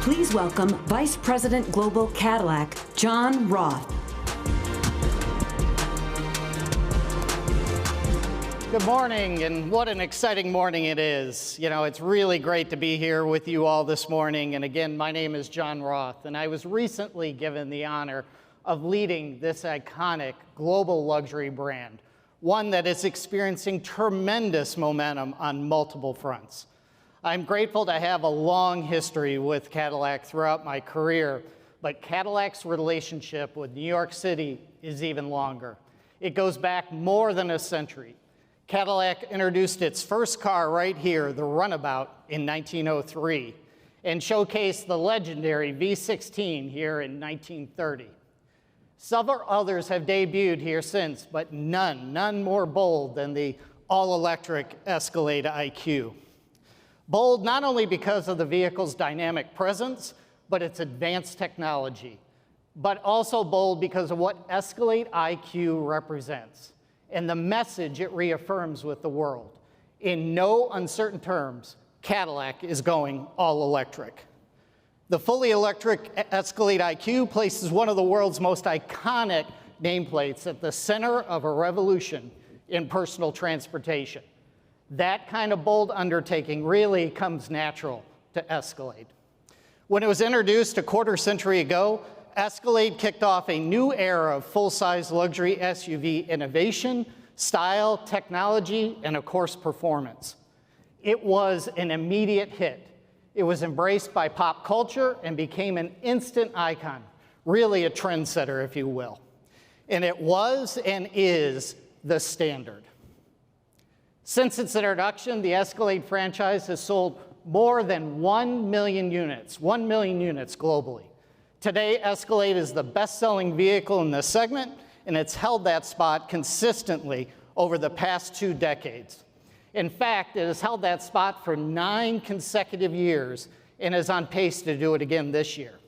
Please welcome Vice President Global Cadillac, John Roth. Good morning, and what an exciting morning it is. You know, it's really great to be here with you all this morning. And again, my name is John Roth, and I was recently given the honor of leading this iconic global luxury brand, one that is experiencing tremendous momentum on multiple fronts. I'm grateful to have a long history with Cadillac throughout my career, but Cadillac's relationship with New York City is even longer. It goes back more than a century. Cadillac introduced its first car right here, the Runabout, in 1903, and showcased the legendary V16 here in 1930. Several others have debuted here since, but none more bold than the all-electric Escalade IQ. Bold not only because of the vehicle's dynamic presence, but its advanced technology, but also bold because of what Escalade IQ represents and the message it reaffirms with the world. In no uncertain terms, Cadillac is going all electric. The fully electric Escalade IQ places one of the world's most iconic nameplates at the center of a revolution in personal transportation. That kind of bold undertaking really comes natural to Escalade. When it was introduced a quarter century ago, Escalade kicked off a new era of full-size luxury SUV innovation, style, technology, and of course, performance. It was an immediate hit. It was embraced by pop culture and became an instant icon, really a trendsetter, if you will. And it was and is the standard. Since its introduction, the Escalade franchise has sold more than 1 million units globally. Today, Escalade is the best-selling vehicle in this segment, and it's held that spot consistently over the past 2 decades. In fact, it has held that spot for 9 consecutive years and is on pace to do it again this year.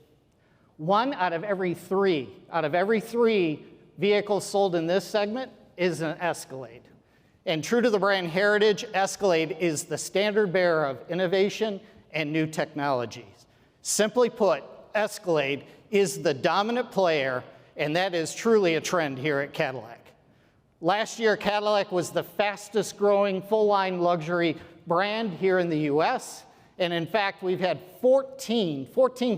1 out of every 3 vehicles sold in this segment is an Escalade. And true to the brand heritage, Escalade is the standard bearer of innovation and new technologies. Simply put, Escalade is the dominant player, and that is truly a trend here at Cadillac. Last year, Cadillac was the fastest growing full-line luxury brand here in the US. And in fact, we've had 14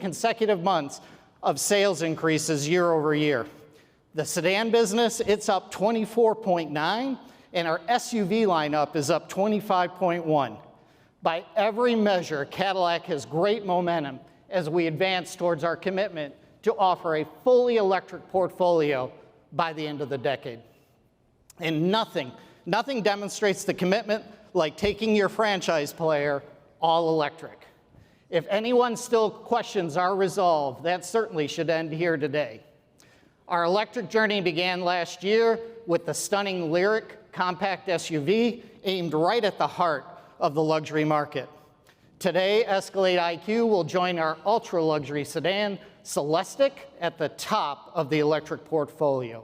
consecutive months of sales increases year over year. The sedan business, it's up 24.9, and our SUV lineup is up 25.1. By every measure, Cadillac has great momentum as we advance towards our commitment to offer a fully electric portfolio by the end of the decade. And nothing demonstrates the commitment like taking your franchise player all electric. If anyone still questions our resolve, that certainly should end here today. Our electric journey began last year with the stunning Lyriq compact SUV aimed right at the heart of the luxury market. Today, Escalade IQ will join our ultra-luxury sedan, Celestiq, at the top of the electric portfolio.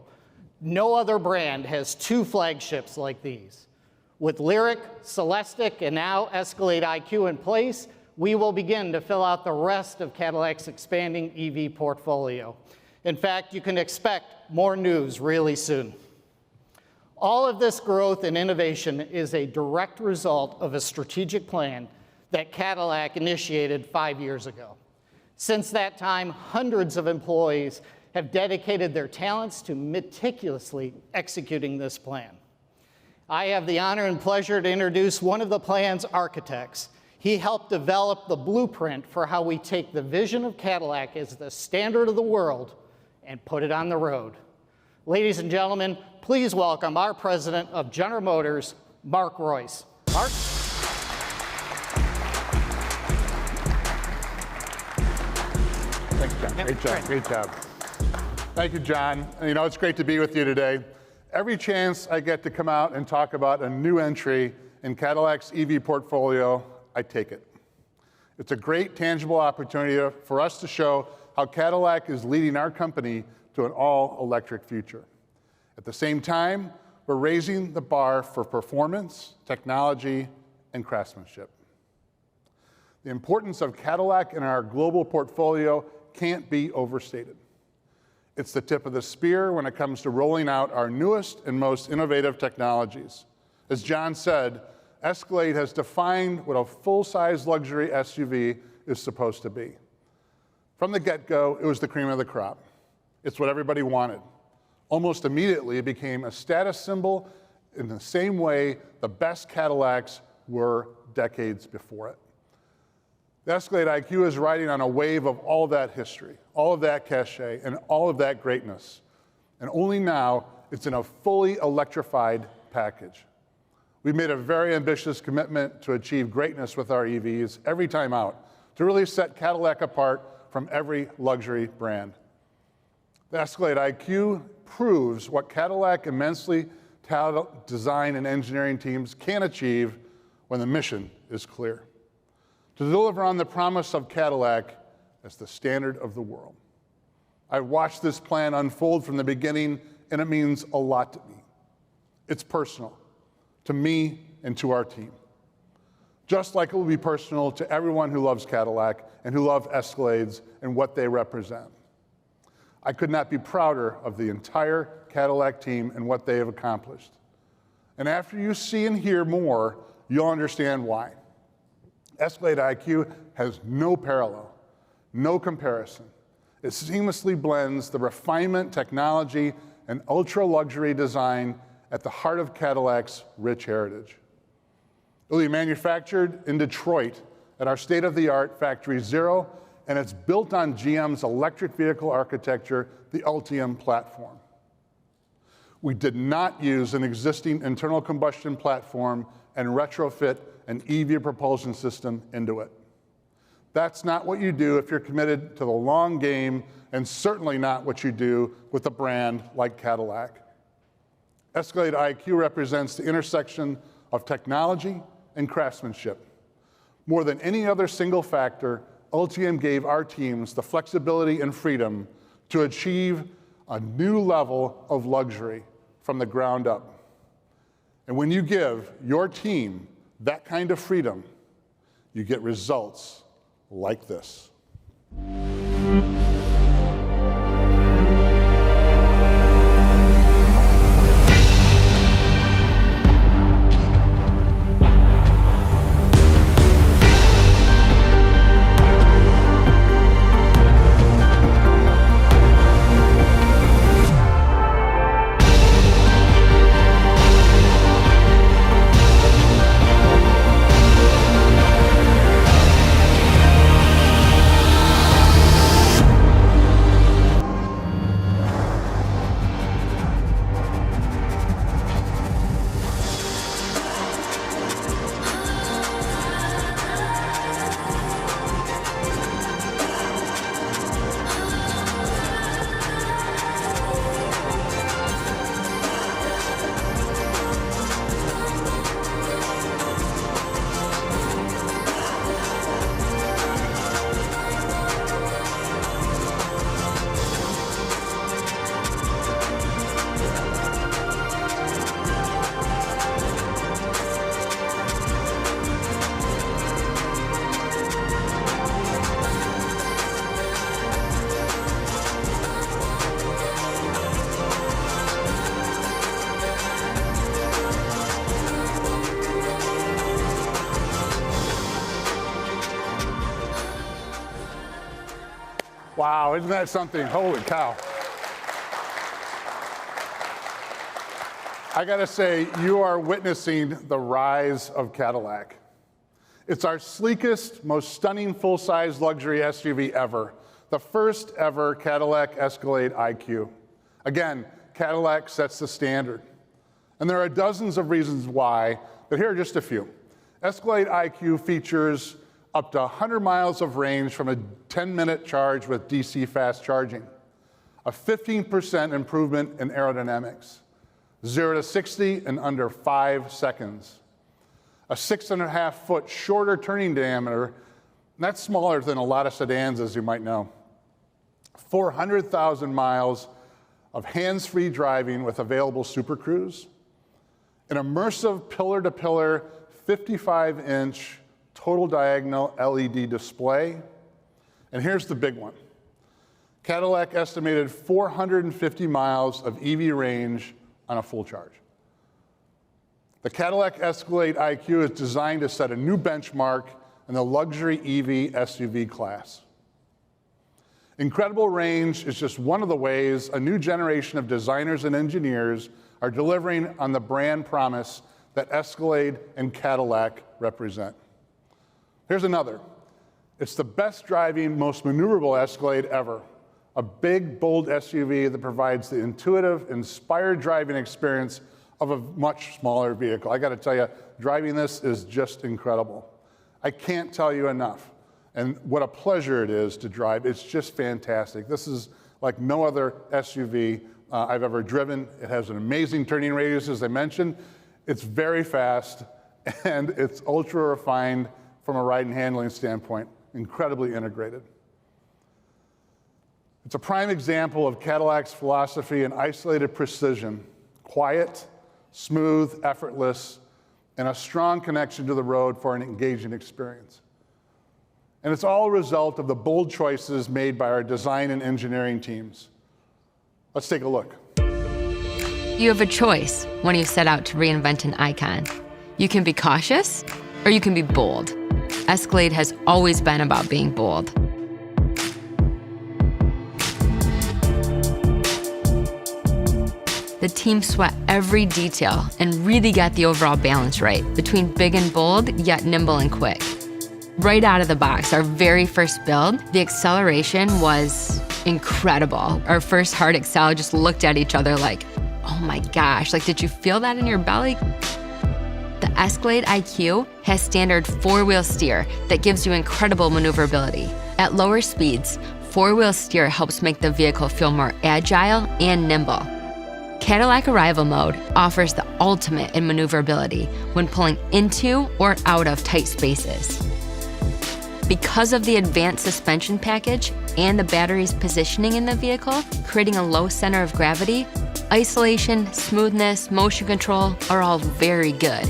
No other brand has 2 flagships like these. With Lyriq, Celestiq, and now Escalade IQ in place, we will begin to fill out the rest of Cadillac's expanding EV portfolio. In fact, you can expect more news really soon. All of this growth and innovation is a direct result of a strategic plan that Cadillac initiated 5 years ago. Since that time, hundreds of employees have dedicated their talents to meticulously executing this plan. I have the honor and pleasure to introduce one of the plan's architects. He helped develop the blueprint for how we take the vision of Cadillac as the standard of the world and put it on the road. Ladies and gentlemen, please welcome our president of General Motors, Mark Reuss. Mark? Thanks, John. Great job, great job. Thank you, John. You know, it's great to be with you today. Every chance I get to come out and talk about a new entry in Cadillac's EV portfolio, I take it. It's a great, tangible opportunity for us to show how Cadillac is leading our company to an all-electric future. At the same time, we're raising the bar for performance, technology, and craftsmanship. The importance of Cadillac in our global portfolio can't be overstated. It's the tip of the spear when it comes to rolling out our newest and most innovative technologies. As John said, Escalade has defined what a full-size luxury SUV is supposed to be. From the get-go, it was the cream of the crop. It's what everybody wanted. Almost immediately, it became a status symbol in the same way the best Cadillacs were decades before it. The Escalade IQ is riding on a wave of all of that history, all of that cachet, and all of that greatness. And only now, it's in a fully electrified package. We've made a very ambitious commitment to achieve greatness with our EVs every time out, to really set Cadillac apart from every luxury brand. The Escalade IQ proves what Cadillac immensely talented design and engineering teams can achieve when the mission is clear: to deliver on the promise of Cadillac as the standard of the world. I've watched this plan unfold from the beginning, and it means a lot to me. It's personal to me and to our team, just like it will be personal to everyone who loves Cadillac and who love Escalades and what they represent. I could not be prouder of the entire Cadillac team and what they have accomplished. And after you see and hear more, you'll understand why. Escalade IQ has no parallel, no comparison. It seamlessly blends the refinement, technology, and ultra-luxury design at the heart of Cadillac's rich heritage. It will be manufactured in Detroit at our state-of-the-art Factory Zero, and it's built on GM's electric vehicle architecture, the Ultium platform. We did not use an existing internal combustion platform and retrofit an EV propulsion system into it. That's not what you do if you're committed to the long game, and certainly not what you do with a brand like Cadillac. Escalade IQ represents the intersection of technology and craftsmanship. More than any other single factor, Ultium gave our teams the flexibility and freedom to achieve a new level of luxury from the ground up. And when you give your team that kind of freedom, you get results like this. Wow, isn't that something? Holy cow. I gotta say, you are witnessing the rise of Cadillac. It's our sleekest, most stunning full-size luxury SUV ever, the first ever Cadillac Escalade IQ. Again, Cadillac sets the standard. And there are dozens of reasons why, but here are just a few. Escalade IQ features up to 100 miles of range from a 10-minute charge with DC fast charging, a 15% improvement in aerodynamics, 0 to 60 in under 5 seconds, a 6.5-foot shorter turning diameter, and that's smaller than a lot of sedans, as you might know, 400,000 miles of hands-free driving with available Super Cruise, an immersive pillar-to-pillar 55-inch total diagonal LED display. And here's the big one. Cadillac estimated 450 miles of EV range on a full charge. The Cadillac Escalade IQ is designed to set a new benchmark in the luxury EV SUV class. Incredible range is just one of the ways a new generation of designers and engineers are delivering on the brand promise that Escalade and Cadillac represent. Here's another. It's the best driving, most maneuverable Escalade ever. A big, bold SUV that provides the intuitive, inspired driving experience of a much smaller vehicle. I got to tell you, driving this is just incredible. I can't tell you enough. And what a pleasure it is to drive. It's just fantastic. This is like no other SUV I've ever driven. It has an amazing turning radius, as I mentioned. It's very fast, and it's ultra refined from a ride and handling standpoint. Incredibly integrated. It's a prime example of Cadillac's philosophy in isolated precision, quiet, smooth, effortless, and a strong connection to the road for an engaging experience. And it's all a result of the bold choices made by our design and engineering teams. Let's take a look. You have a choice when you set out to reinvent an icon. You can be cautious, or you can be bold. Escalade has always been about being bold. The team sweat every detail and really got the overall balance right between big and bold, yet nimble and quick. Right out of the box, our very first build, the acceleration was incredible. Our first hard accel just looked at each other like, oh my gosh, like, did you feel that in your belly? The Escalade IQ has standard four-wheel steer that gives you incredible maneuverability. At lower speeds, four-wheel steer helps make the vehicle feel more agile and nimble. Cadillac Arrival Mode offers the ultimate in maneuverability when pulling into or out of tight spaces. Because of the advanced suspension package and the battery's positioning in the vehicle, creating a low center of gravity, isolation, smoothness, motion control are all very good.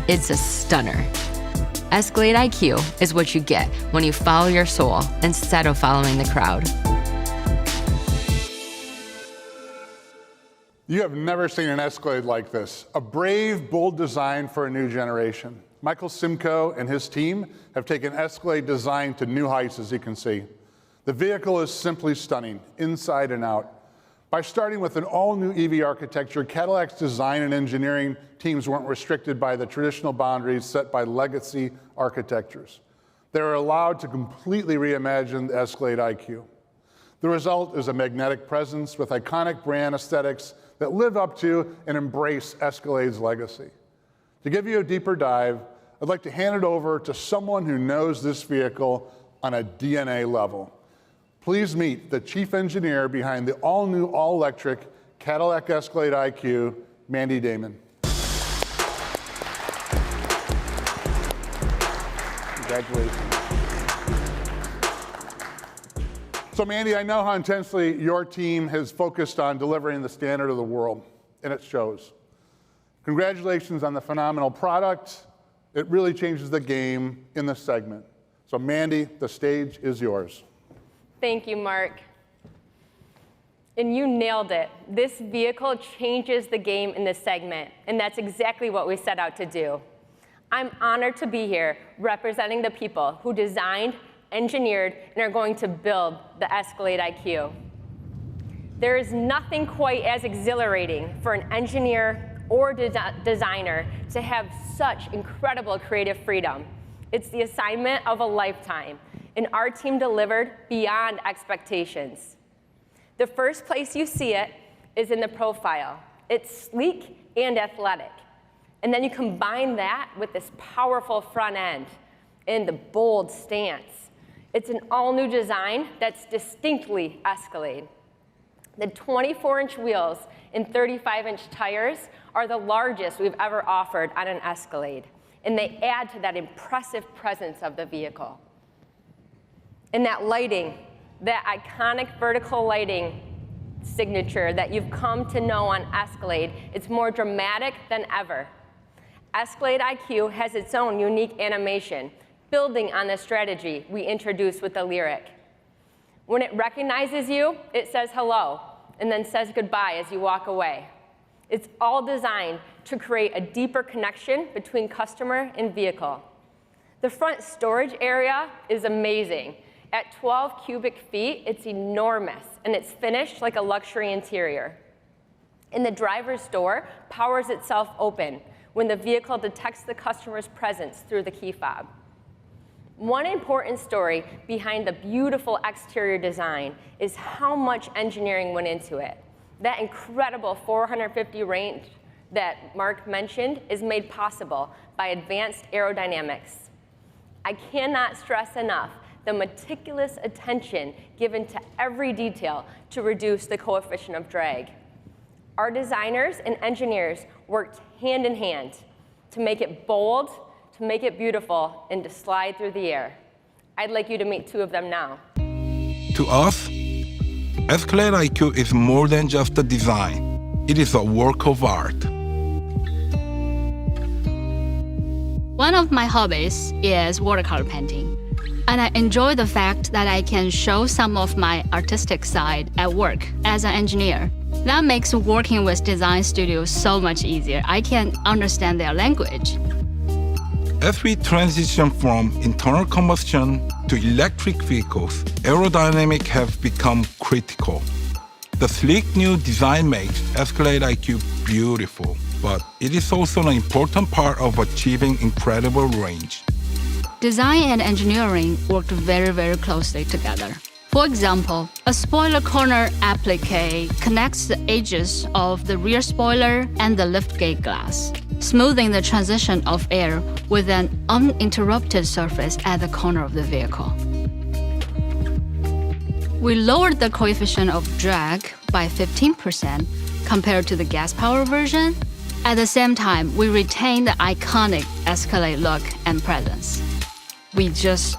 It's a stunner. Escalade IQ is what you get when you follow your soul instead of following the crowd. You have never seen an Escalade like this. A brave, bold design for a new generation. Michael Simcoe and his team have taken Escalade design to new heights, as you can see. The vehicle is simply stunning, inside and out. By starting with an all-new EV architecture, Cadillac's design and engineering teams weren't restricted by the traditional boundaries set by legacy architectures. They were allowed to completely reimagine the Escalade IQ. The result is a magnetic presence with iconic brand aesthetics that live up to and embrace Escalade's legacy. To give you a deeper dive, I'd like to hand it over to someone who knows this vehicle on a DNA level. Please meet the chief engineer behind the all-new, all-electric Cadillac Escalade IQ, Mandy Damon. Congratulations. So Mandy, I know how intensely your team has focused on delivering the standard of the world, and it shows. Congratulations on the phenomenal product. It really changes the game in this segment. So Mandy, the stage is yours. Thank you, Mark. And you nailed it. This vehicle changes the game in this segment, and that's exactly what we set out to do. I'm honored to be here representing the people who designed, engineered, and are going to build the Escalade IQ. There is nothing quite as exhilarating for an engineer or designer to have such incredible creative freedom. It's the assignment of a lifetime, and our team delivered beyond expectations. The first place you see it is in the profile. It's sleek and athletic. And then you combine that with this powerful front end and the bold stance. It's an all-new design that's distinctly Escalade. The 24-inch wheels and 35-inch tires are the largest we've ever offered on an Escalade, and they add to that impressive presence of the vehicle. And that lighting, that iconic vertical lighting signature that you've come to know on Escalade, it's more dramatic than ever. Escalade IQ has its own unique animation building on the strategy we introduced with the Lyric. When it recognizes you, it says hello, and then says goodbye as you walk away. It's all designed to create a deeper connection between customer and vehicle. The front storage area is amazing. At 12 cubic feet, it's enormous, and it's finished like a luxury interior. And the driver's door powers itself open when the vehicle detects the customer's presence through the key fob. One important story behind the beautiful exterior design is how much engineering went into it. That incredible 450 range that Mark mentioned is made possible by advanced aerodynamics. I cannot stress enough the meticulous attention given to every detail to reduce the coefficient of drag. Our designers and engineers worked hand in hand to make it bold, to make it beautiful, and to slide through the air. I'd like you to meet two of them now. To us, Escalade IQ is more than just a design. It is a work of art. One of my hobbies is watercolor painting. And I enjoy the fact that I can show some of my artistic side at work as an engineer. That makes working with design studios so much easier. I can understand their language. As we transition from internal combustion to electric vehicles, aerodynamics have become critical. The sleek new design makes Escalade IQ beautiful, but it is also an important part of achieving incredible range. Design and engineering worked very, very closely together. For example, a spoiler corner applique connects the edges of the rear spoiler and the liftgate glass, smoothing the transition of air with an uninterrupted surface at the corner of the vehicle. We lowered the coefficient of drag by 15% compared to the gas-powered version. At the same time, we retained the iconic Escalade look and presence. We just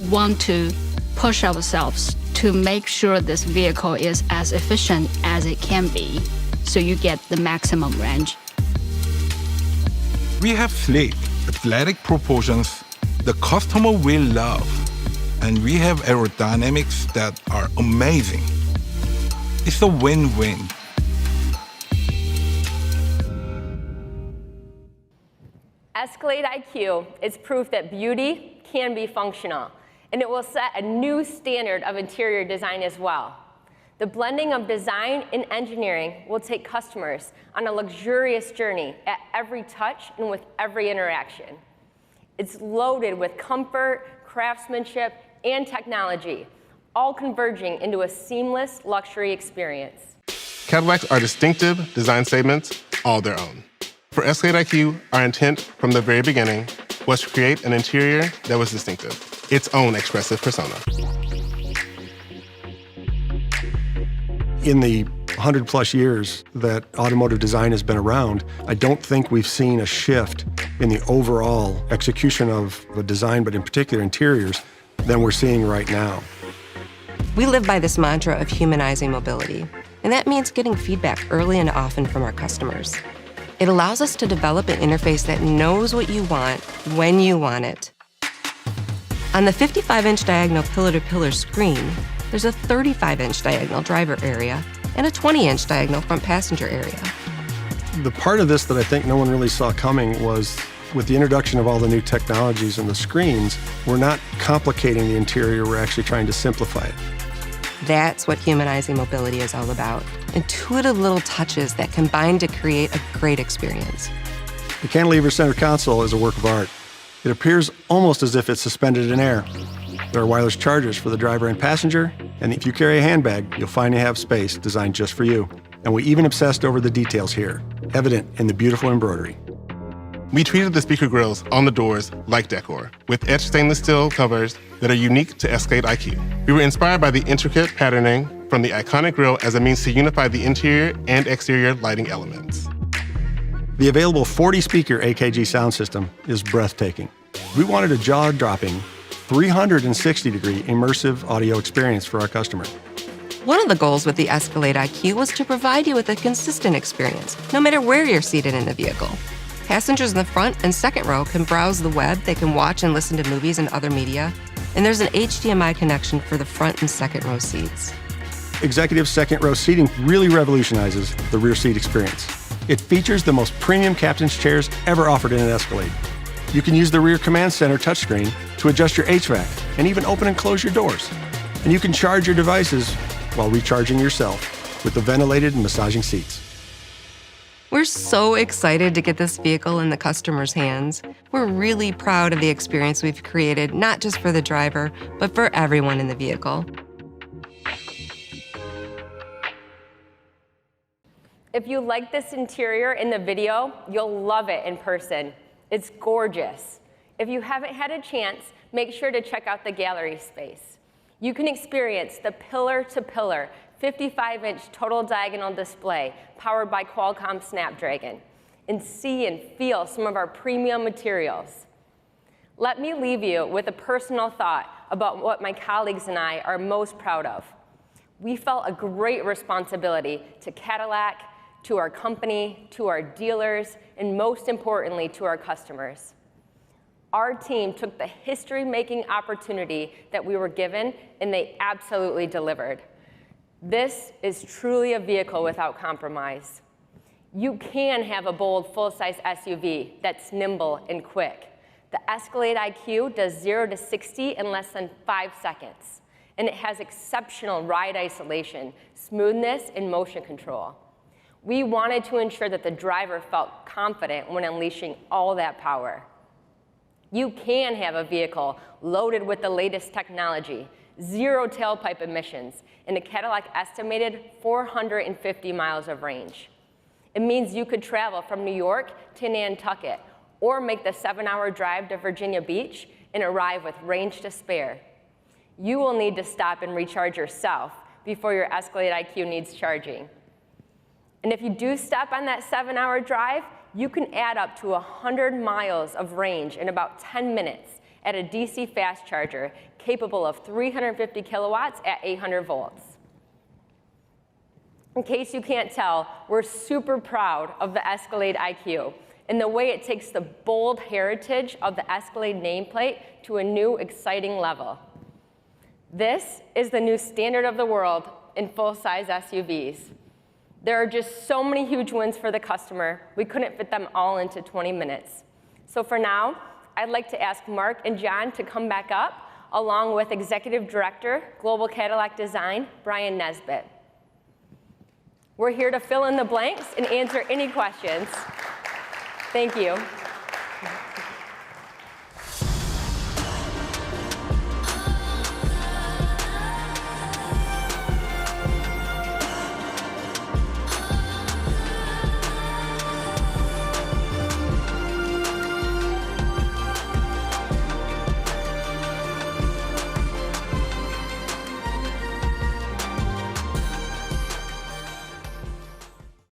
want to push ourselves to make sure this vehicle is as efficient as it can be, so you get the maximum range. We have sleek, athletic proportions the customer will love, and we have aerodynamics that are amazing. It's a win-win. Escalade IQ is proof that beauty can be functional, and it will set a new standard of interior design as well. The blending of design and engineering will take customers on a luxurious journey at every touch and with every interaction. It's loaded with comfort, craftsmanship, and technology, all converging into a seamless luxury experience. Cadillacs are distinctive design statements all their own. For Escalade IQ, our intent from the very beginning was to create an interior that was distinctive, its own expressive persona. In the 100-plus years that automotive design has been around, I don't think we've seen a shift in the overall execution of the design, but in particular interiors, than we're seeing right now. We live by this mantra of humanizing mobility, and that means getting feedback early and often from our customers. It allows us to develop an interface that knows what you want when you want it. On the 55-inch diagonal pillar-to-pillar screen, there's a 35-inch diagonal driver area and a 20-inch diagonal front passenger area. The part of this that I think no one really saw coming was with the introduction of all the new technologies and the screens, we're not complicating the interior, we're actually trying to simplify it. That's what humanizing mobility is all about. Intuitive little touches that combine to create a great experience. The cantilever center console is a work of art. It appears almost as if it's suspended in air. There are wireless chargers for the driver and passenger, and if you carry a handbag, you'll finally have space designed just for you. And we even obsessed over the details here, evident in the beautiful embroidery. We treated the speaker grills on the doors like decor, with etched stainless steel covers that are unique to Escalade IQ. We were inspired by the intricate patterning from the iconic grille as a means to unify the interior and exterior lighting elements. The available 40-speaker AKG sound system is breathtaking. We wanted a jaw-dropping, 360-degree immersive audio experience for our customer. One of the goals with the Escalade IQ was to provide you with a consistent experience, no matter where you're seated in the vehicle. Passengers in the front and second row can browse the web, they can watch and listen to movies and other media, and there's an HDMI connection for the front and second row seats. Executive second row seating really revolutionizes the rear seat experience. It features the most premium captain's chairs ever offered in an Escalade. You can use the rear command center touchscreen to adjust your HVAC and even open and close your doors. And you can charge your devices while recharging yourself with the ventilated and massaging seats. We're so excited to get this vehicle in the customer's hands. We're really proud of the experience we've created, not just for the driver, but for everyone in the vehicle. If you like this interior in the video, you'll love it in person. It's gorgeous. If you haven't had a chance, make sure to check out the gallery space. You can experience the pillar-to-pillar 55-inch total diagonal display powered by Qualcomm Snapdragon and see and feel some of our premium materials. Let me leave you with a personal thought about what my colleagues and I are most proud of. We felt a great responsibility to Cadillac, to our company, to our dealers, and most importantly, to our customers. Our team took the history-making opportunity that we were given, and they absolutely delivered. This is truly a vehicle without compromise. You can have a bold, full-size SUV that's nimble and quick. The Escalade IQ does 0 to 60 in less than 5 seconds, and it has exceptional ride isolation, smoothness, and motion control. We wanted to ensure that the driver felt confident when unleashing all that power. You can have a vehicle loaded with the latest technology, 0 tailpipe emissions, and a Cadillac estimated 450 miles of range. It means you could travel from New York to Nantucket, or make the 7-hour drive to Virginia Beach and arrive with range to spare. You will need to stop and recharge yourself before your Escalade IQ needs charging. And if you do stop on that 7-hour drive, you can add up to 100 miles of range in about 10 minutes at a DC fast charger capable of 350 kilowatts at 800 volts. In case you can't tell, we're super proud of the Escalade IQ and the way it takes the bold heritage of the Escalade nameplate to a new, exciting level. This is the new standard of the world in full-size SUVs. There are just so many huge wins for the customer, we couldn't fit them all into 20 minutes. So for now, I'd like to ask Mark and John to come back up, along with Executive Director, Global Cadillac Design, Brian Nesbitt. We're here to fill in the blanks and answer any questions. Thank you.